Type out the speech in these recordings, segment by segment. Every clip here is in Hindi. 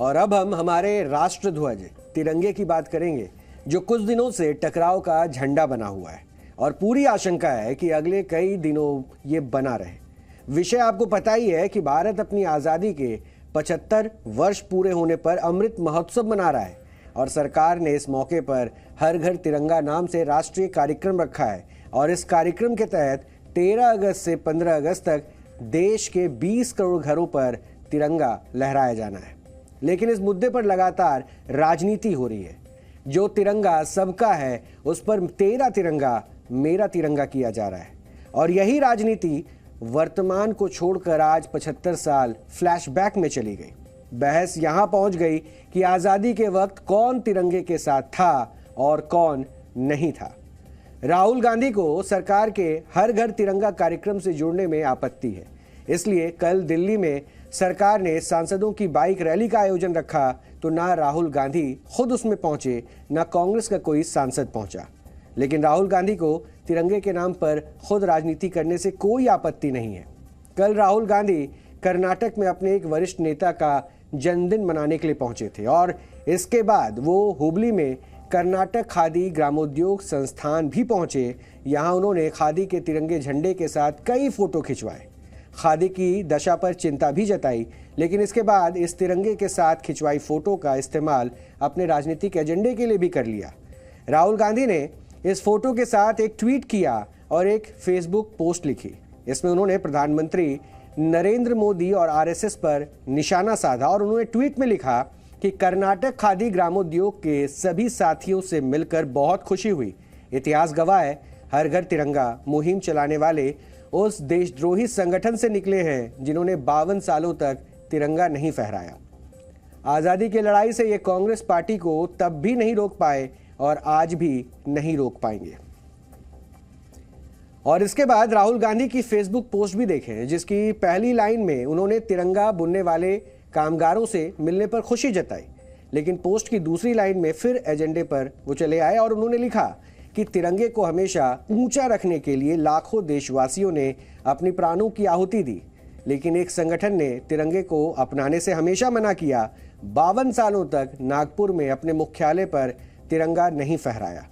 और अब हम हमारे राष्ट्र ध्वज तिरंगे की बात करेंगे, जो कुछ दिनों से टकराव का झंडा बना हुआ है और पूरी आशंका है कि अगले कई दिनों ये बना रहे। विषय आपको पता ही है कि भारत अपनी आज़ादी के 75 वर्ष पूरे होने पर अमृत महोत्सव मना रहा है और सरकार ने इस मौके पर हर घर तिरंगा नाम से राष्ट्रीय कार्यक्रम रखा है और इस कार्यक्रम के तहत 13 अगस्त से 15 अगस्त तक देश के 20 करोड़ घरों पर तिरंगा लहराया जाना है। लेकिन इस मुद्दे पर लगातार राजनीति हो रही है। जो तिरंगा सबका है उस पर तेरा तिरंगा मेरा तिरंगा किया जा रहा है और यही राजनीति वर्तमान को छोड़कर आज 75 साल फ्लैशबैक में चली गई। बहस यहां पहुंच गई कि आजादी के वक्त कौन तिरंगे के साथ था और कौन नहीं था। राहुल गांधी को सरकार के हर घर तिरंगा कार्यक्रम से जुड़ने में आपत्ति है, इसलिए कल दिल्ली में सरकार ने सांसदों की बाइक रैली का आयोजन रखा तो ना राहुल गांधी खुद उसमें पहुंचे, ना कांग्रेस का कोई सांसद पहुंचा। लेकिन राहुल गांधी को तिरंगे के नाम पर खुद राजनीति करने से कोई आपत्ति नहीं है। कल राहुल गांधी कर्नाटक में अपने एक वरिष्ठ नेता का जन्मदिन मनाने के लिए पहुंचे थे और इसके बाद वो हुबली में कर्नाटक खादी ग्रामोद्योग संस्थान भी पहुंचे। यहां उन्होंने खादी के तिरंगे झंडे के साथ कई फोटो खिंचवाए, खादी की दशा पर चिंता भी जताई, लेकिन इसके बाद इस तिरंगे के साथ खिंचवाई फोटो का इस्तेमाल अपने राजनीतिक एजेंडे के लिए भी कर लिया। राहुल गांधी ने इस फोटो के साथ एक ट्वीट किया और एक फेसबुक पोस्ट लिखी। इसमें उन्होंने प्रधानमंत्री नरेंद्र मोदी और आरएसएस पर निशाना साधा और उन्होंने ट्वीट में लिखा कि कर्नाटक खादी ग्रामोद्योग के सभी साथियों से मिलकर बहुत खुशी हुई। इतिहास गवाह है, हर घर तिरंगा मुहिम चलाने वाले उस देशद्रोही संगठन से निकले हैं जिन्होंने 52 सालों तक तिरंगा नहीं फहराया। आजादी की लड़ाई से ये कांग्रेस पार्टी को तब भी नहीं रोक पाए और आज भी नहीं रोक पाएंगे। और इसके बाद राहुल गांधी की फेसबुक पोस्ट भी देखें, जिसकी पहली लाइन में उन्होंने तिरंगा बुनने वाले कामगारों से मिलने पर खुशी जताई, लेकिन पोस्ट की दूसरी लाइन में फिर एजेंडे पर वो चले आए और उन्होंने लिखा कि तिरंगे को हमेशा ऊंचा रखने के लिए लाखों देशवासियों ने अपनी प्राणों की आहुति दी, लेकिन एक संगठन ने तिरंगे को अपनाने से हमेशा मना किया। 52 सालों तक नागपुर में अपने मुख्यालय पर तिरंगा नहीं फहराया,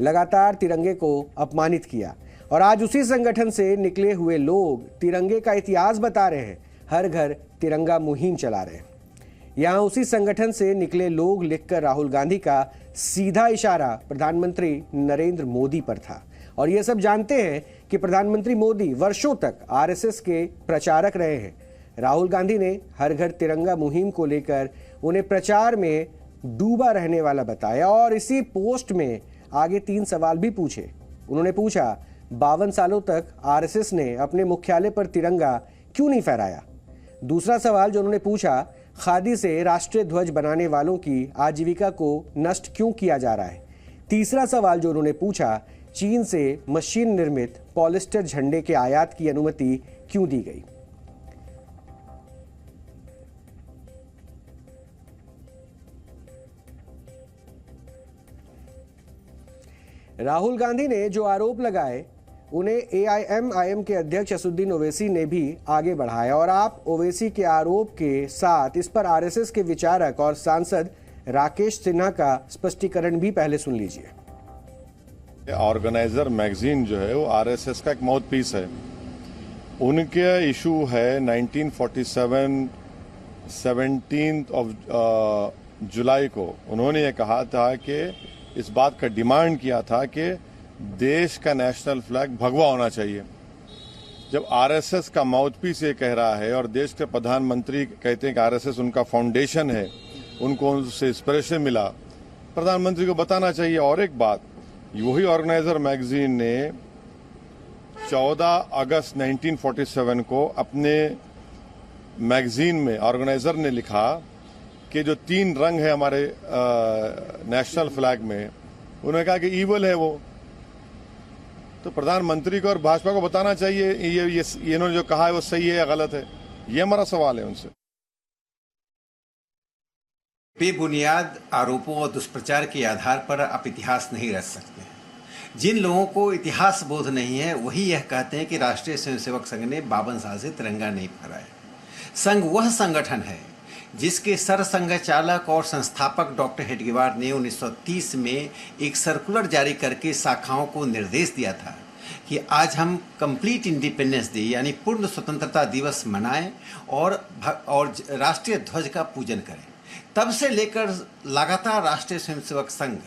लगातार तिरंगे को अपमानित किया और आज उसी संगठन से निकले हुए लोग तिरंगे का इतिहास बता रहे हैं, हर घर तिरंगा मुहिम चला रहे हैं। यहाँ उसी संगठन से निकले लोग लिखकर राहुल गांधी का सीधा इशारा प्रधानमंत्री नरेंद्र मोदी पर था और ये सब जानते हैं कि प्रधानमंत्री मोदी वर्षों तक आरएसएस के प्रचारक रहे हैं। राहुल गांधी ने हर घर तिरंगा मुहिम को लेकर उन्हें प्रचार में डूबा रहने वाला बताया और इसी पोस्ट में आगे 3 सवाल भी पूछे। उन्होंने पूछा, 52 सालों तक आरएसएस ने अपने मुख्यालय पर तिरंगा क्यों नहीं फहराया? दूसरा सवाल जो उन्होंने पूछा, खादी से राष्ट्रीय ध्वज बनाने वालों की आजीविका को नष्ट क्यों किया जा रहा है? तीसरा सवाल जो उन्होंने पूछा, चीन से मशीन निर्मित पॉलिस्टर झंडे के आयात की अनुमति क्यों दी गई? राहुल गांधी ने जो आरोप लगाए उन्हें एआईएमआईएम के अध्यक्ष असदुद्दीन ओवैसी ने भी आगे बढ़ाया और आप ओवैसी के आरोप के साथ इस पर आरएसएस के विचारक और सांसद राकेश सिन्हा का स्पष्टीकरण भी पहले सुन लीजिए। ऑर्गेनाइजर मैगजीन जो है वो आरएसएस का एक माउथ पीस है। उनके इशू है 1947 17 जुलाई को उन्होंने ये कहा था कि इस बात का डिमांड किया था कि देश का नेशनल फ्लैग भगवा होना चाहिए। जब आरएसएस का माउथपीस ये कह रहा है और देश के प्रधानमंत्री कहते हैं कि आरएसएस उनका फाउंडेशन है, उनको उससे इंस्पिरेशन मिला, प्रधानमंत्री को बताना चाहिए। और एक बात, वही ऑर्गेनाइजर मैगजीन ने 14 अगस्त 1947 को अपने मैगजीन में ऑर्गेनाइजर ने लिखा कि जो 3 रंग है हमारे नेशनल फ्लैग में, उन्होंने कहा कि ईवल है वो। तो प्रधानमंत्री को और भाजपा को बताना चाहिए ये इन्होंने जो कहा है वो सही है या गलत है। ये हमारा सवाल है उनसे। बेबुनियाद आरोपों और दुष्प्रचार के आधार पर आप इतिहास नहीं रच सकते। जिन लोगों को इतिहास बोध नहीं है वही यह कहते हैं कि राष्ट्रीय स्वयंसेवक संघ ने 52 साल से तिरंगा नहीं फहराया। संघ वह संगठन है जिसके सरसंघचालक और संस्थापक डॉक्टर हेडगेवार ने 1930 में एक सर्कुलर जारी करके शाखाओं को निर्देश दिया था कि आज हम कंप्लीट इंडिपेंडेंस डे यानी पूर्ण स्वतंत्रता दिवस मनाएं और राष्ट्रीय ध्वज का पूजन करें। तब से लेकर लगातार राष्ट्रीय स्वयंसेवक संघ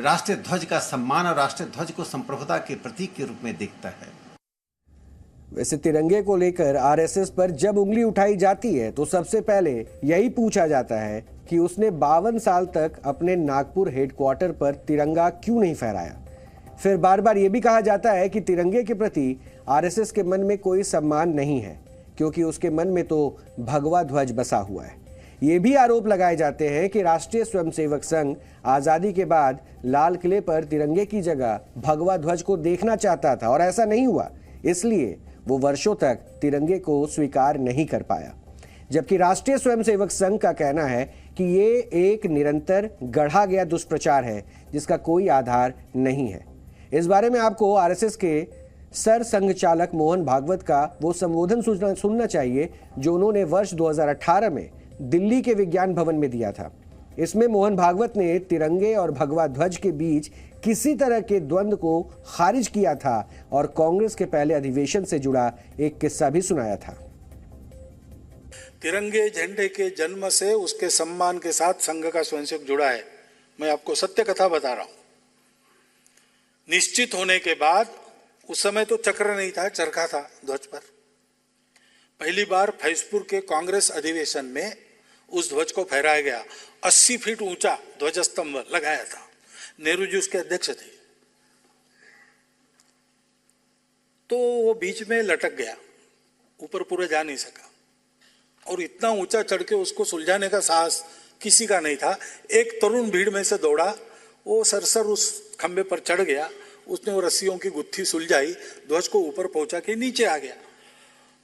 राष्ट्रीय ध्वज का सम्मान और राष्ट्रीय ध्वज को संप्रभुता के प्रतीक के रूप में देखता है। वैसे तिरंगे को लेकर आरएसएस पर जब उंगली उठाई जाती है तो सबसे पहले यही पूछा जाता है कि उसने 52 साल तक अपने नागपुर हेडक्वार्टर पर तिरंगा क्यों नहीं फहराया। फिर बार बार यह भी कहा जाता है कि तिरंगे के प्रति आरएसएस के मन में कोई सम्मान नहीं है क्योंकि उसके मन में तो भगवा ध्वज बसा हुआ है। ये भी आरोप लगाए जाते हैं कि राष्ट्रीय स्वयंसेवक संघ आजादी के बाद लाल किले पर तिरंगे की जगह भगवा ध्वज को देखना चाहता था और ऐसा नहीं हुआ, इसलिए वो वर्षों तक तिरंगे को स्वीकार नहीं कर पाया। जबकि राष्ट्रीय स्वयंसेवक संघ का कहना है कि ये एक निरंतर गढ़ा गया दुष्प्रचार है जिसका कोई आधार नहीं है। इस बारे में आपको आरएसएस के सर संघचालक मोहन भागवत का वो संबोधन सुनना चाहिए जो उन्होंने वर्ष 2018 में दिल्ली के विज्ञान भवन में दिया था। इसमें मोहन भागवत ने तिरंगे और भगवा ध्वज के बीच किसी तरह के द्वंद्व को खारिज किया था और कांग्रेस के पहले अधिवेशन से जुड़ा एक किस्सा भी सुनाया था। तिरंगे झंडे के जन्म से उसके सम्मान के साथ संघ का स्वयंसेवक जुड़ा है। मैं आपको सत्य कथा बता रहा हूं। निश्चित होने के बाद उस समय तो चक्र नहीं था, चरखा था ध्वज पर। पहली बार फैजपुर के कांग्रेस अधिवेशन में उस ध्वज को फहराया गया। 80 फीट ऊंचा ध्वज स्तंभ लगाया था। नेहरू जी उसके अध्यक्ष थे। तो वो बीच में लटक गया, ऊपर पूरा जा नहीं सका और इतना ऊंचा चढ़ के उसको सुलझाने का साहस किसी का नहीं था। एक तरुण भीड़ में से दौड़ा, वो सरसर उस खंबे पर चढ़ गया, उसने वो रस्सियों की गुत्थी सुलझाई, ध्वज को ऊपर पहुंचा के नीचे आ गया।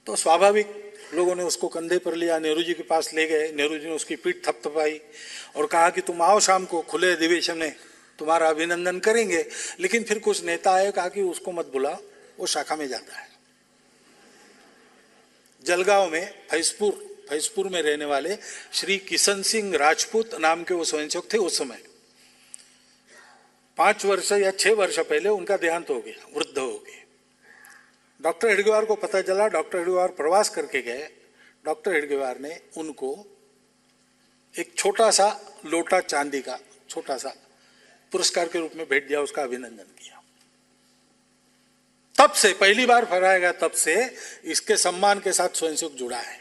तो स्वाभाविक लोगों ने उसको कंधे पर लिया, नेहरू जी के पास ले गए। नेहरू जी ने उसकी पीठ थपथपाई और कहा कि तुम आओ शाम को खुले अधिवेशन में, तुम्हारा अभिनंदन करेंगे। लेकिन फिर कुछ नेता आए, कहा कि उसको मत बुला, वो शाखा में जाता है। जलगांव में फैजपुर में रहने वाले श्री किशन सिंह राजपूत नाम के वो स्वयंसेवक थे। उस समय 5 वर्ष या 6 वर्ष पहले उनका देहांत हो गया, वृद्ध हो गए। डॉक्टर हेडगेवार को पता चला, डॉक्टर हेडगेवार प्रवास करके गए। डॉक्टर हेडगेवार ने उनको एक छोटा सा लोटा चांदी का छोटा सा पुरस्कार के रूप में भेंट दिया, उसका अभिनंदन किया। तब से पहली बार फहराया गया, तब से इसके सम्मान के साथ स्वयंसेवक जुड़ा है।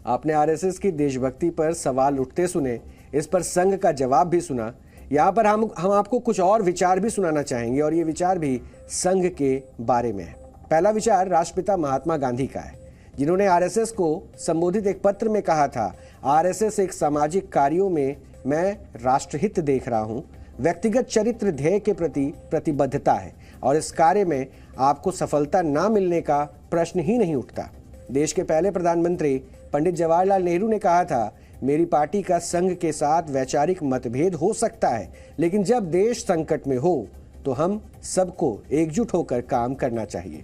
आपने आरएसएस की देशभक्ति पर सवाल उठते सुने, इस पर संघ का जवाब भी सुना। यहाँ पर हम आपको कुछ और विचार भी सुनाना चाहेंगे और ये विचार भी संघ के बारे में है। पहला विचार राष्ट्रपिता महात्मा गांधी का है, जिन्होंने आरएसएस को संबोधित एक पत्र में कहा था, आरएसएस एक सामाजिक कार्यों में मैं राष्ट्रहित देख रहा हूँ, व्यक्तिगत चरित्र ध्येय के प्रति प्रतिबद्धता है और इस कार्य में आपको सफलता ना मिलने का प्रश्न ही नहीं उठता। देश के पहले प्रधानमंत्री पंडित जवाहरलाल नेहरू ने कहा था, मेरी पार्टी का संघ के साथ वैचारिक मतभेद हो सकता है, लेकिन जब देश संकट में हो तो हम सबको एकजुट होकर काम करना चाहिए।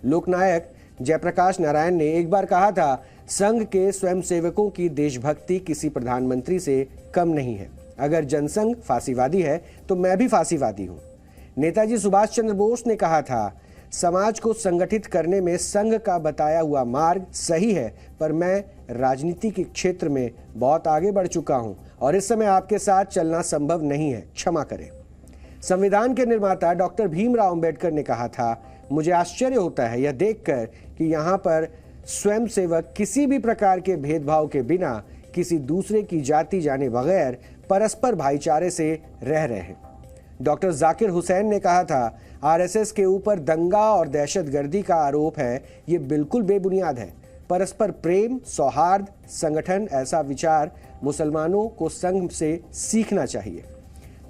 लोकनायक जयप्रकाश नारायण ने एक बार कहा था, संघ के स्वयंसेवकों की देशभक्ति किसी प्रधानमंत्री से कम नहीं है। अगर जनसंघ फांसीवादी है तो मैं भी फांसीवादी हूँ। नेताजी सुभाष चंद्र बोस ने कहा था, समाज को संगठित करने में संघ का बताया हुआ मार्ग सही है, पर मैं राजनीति के क्षेत्र में बहुत आगे बढ़ चुका हूं और इस समय आपके साथ चलना संभव नहीं है, क्षमा करें। संविधान के निर्माता डॉक्टर भीमराव अंबेडकर ने कहा था, मुझे आश्चर्य होता है यह देखकर कि यहाँ पर स्वयंसेवक किसी भी प्रकार के भेदभाव के बिना किसी दूसरे की जाति जाने बगैर परस्पर भाईचारे से रह रहे हैं। डॉक्टर जाकिर हुसैन ने कहा था, आरएसएस के ऊपर दंगा और दहशतगर्दी का आरोप है, ये बिल्कुल बेबुनियाद है। परस्पर प्रेम, सौहार्द, संगठन, ऐसा विचार मुसलमानों को संघ से सीखना चाहिए।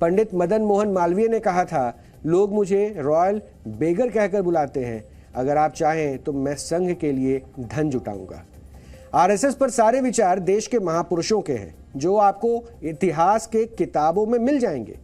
पंडित मदन मोहन मालवीय ने कहा था, लोग मुझे रॉयल बेगर कहकर बुलाते हैं, अगर आप चाहें तो मैं संघ के लिए धन जुटाऊंगा। आरएसएस पर सारे विचार देश के महापुरुषों के हैं, जो आपको इतिहास के किताबों में मिल जाएंगे।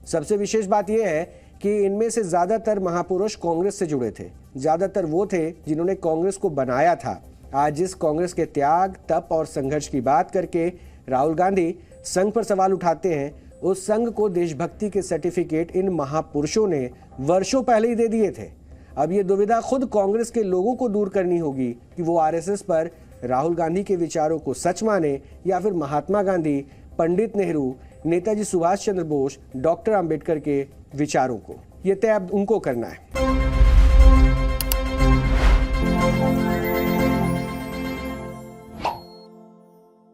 सबसे विशेष बात यह है कि इनमें से ज्यादातर महापुरुष कांग्रेस से जुड़े थे, ज्यादातर वो थे जिन्होंने कांग्रेस को बनाया था। आज जिस कांग्रेस के त्याग, तप और संघर्ष की बात करके राहुल गांधी संघ पर सवाल उठाते हैं, उस संघ को देशभक्ति के सर्टिफिकेट इन महापुरुषों ने वर्षों पहले ही दे दिए थे। अब ये दुविधा खुद कांग्रेस के लोगों को दूर करनी होगी कि वो आरएसएस पर राहुल गांधी के विचारों को सच माने या फिर महात्मा गांधी, पंडित नेहरू, नेताजी सुभाष चंद्र बोस, डॉक्टर अंबेडकर के विचारों को। ये तय अब उनको करना है।